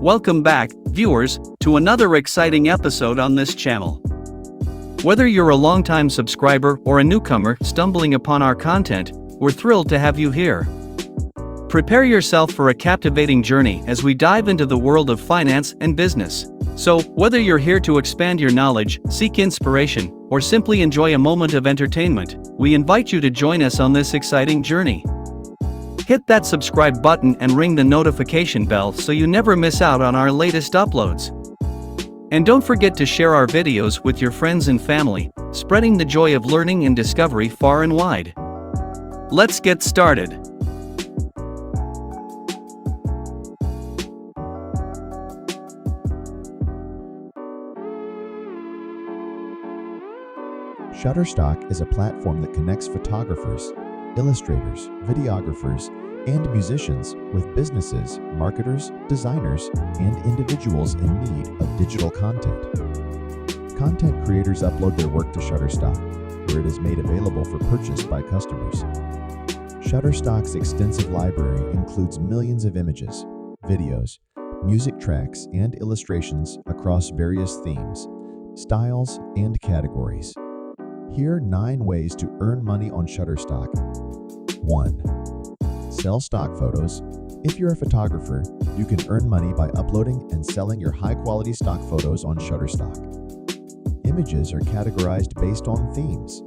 Welcome back, viewers, to another exciting episode on this channel. Whether you're a longtime subscriber or a newcomer stumbling upon our content, we're thrilled to have you here. Prepare yourself for a captivating journey as we dive into the world of finance and business. So, whether you're here to expand your knowledge, seek inspiration, or simply enjoy a moment of entertainment, we invite you to join us on this exciting journey. Hit that subscribe button and ring the notification bell so you never miss out on our latest uploads. And don't forget to share our videos with your friends and family, spreading the joy of learning and discovery far and wide. Let's get started. Shutterstock is a platform that connects photographers, illustrators, videographers, and musicians with businesses, marketers, designers, and individuals in need of digital content. Content creators upload their work to Shutterstock, where it is made available for purchase by customers. Shutterstock's extensive library includes millions of images, videos, music tracks, and illustrations across various themes, styles, and categories. Here are 9 ways to earn money on Shutterstock. 1. Sell stock photos. If you're a photographer, you can earn money by uploading and selling your high-quality stock photos on Shutterstock. Images are categorized based on themes,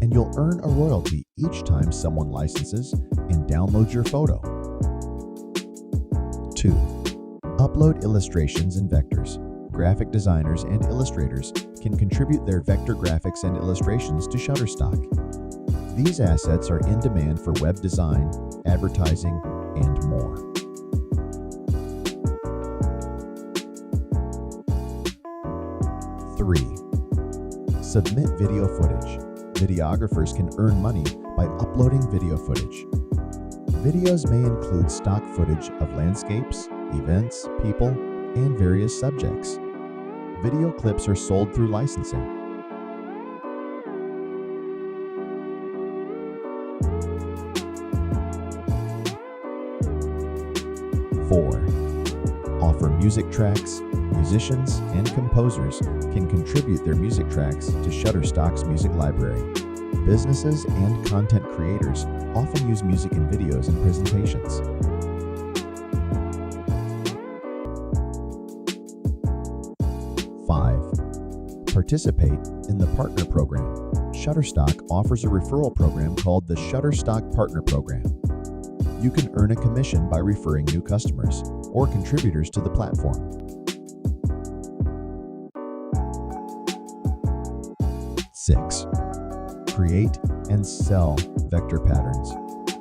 and you'll earn a royalty each time someone licenses and downloads your photo. 2. Upload illustrations and vectors. Graphic designers and illustrators can contribute their vector graphics and illustrations to Shutterstock. These assets are in demand for web design, advertising, and more. 3. Submit video footage. Videographers can earn money by uploading video footage. Videos may include stock footage of landscapes, events, people, and various subjects. Video clips are sold through licensing. 4. Offer music tracks. Musicians and composers can contribute their music tracks to Shutterstock's music library. Businesses and content creators often use music in videos and presentations. 5. Participate in the Partner Program. Shutterstock offers a referral program called the Shutterstock Partner Program. You can earn a commission by referring new customers or contributors to the platform. 6. Create and sell vector patterns.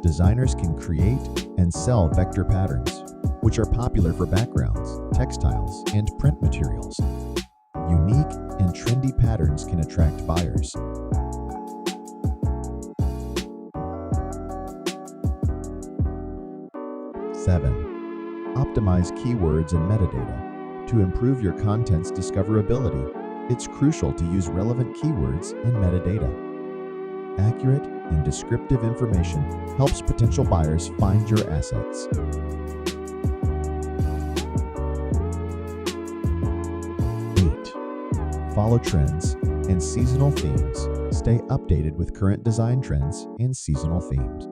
Designers can create and sell vector patterns, which are popular for backgrounds, textiles, and print materials. Unique and trendy patterns can attract buyers. 7. Optimize keywords and metadata. To improve your content's discoverability, it's crucial to use relevant keywords and metadata. Accurate and descriptive information helps potential buyers find your assets. 8. Follow trends and seasonal themes. Stay updated with current design trends and seasonal themes.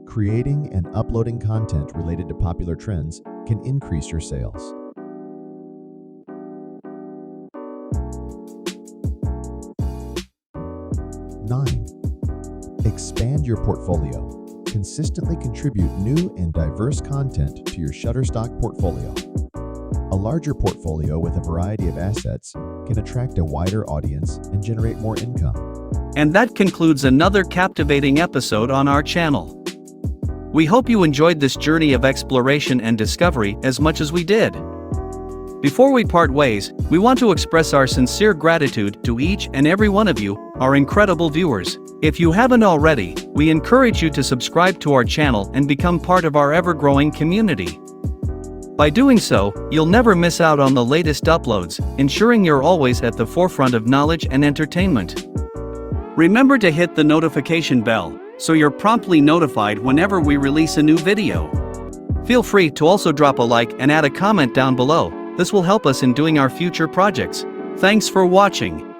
Creating and uploading content related to popular trends can increase your sales. 9. Expand your portfolio. Consistently contribute new and diverse content to your Shutterstock portfolio. A larger portfolio with a variety of assets can attract a wider audience and generate more income. And that concludes another captivating episode on our channel. We hope you enjoyed this journey of exploration and discovery as much as we did. Before we part ways, we want to express our sincere gratitude to each and every one of you, our incredible viewers. If you haven't already, we encourage you to subscribe to our channel and become part of our ever-growing community. By doing so, you'll never miss out on the latest uploads, ensuring you're always at the forefront of knowledge and entertainment. Remember to hit the notification bell, so you're promptly notified whenever we release a new video. Feel free to also drop a like and add a comment down below. This will help us in doing our future projects. Thanks for watching.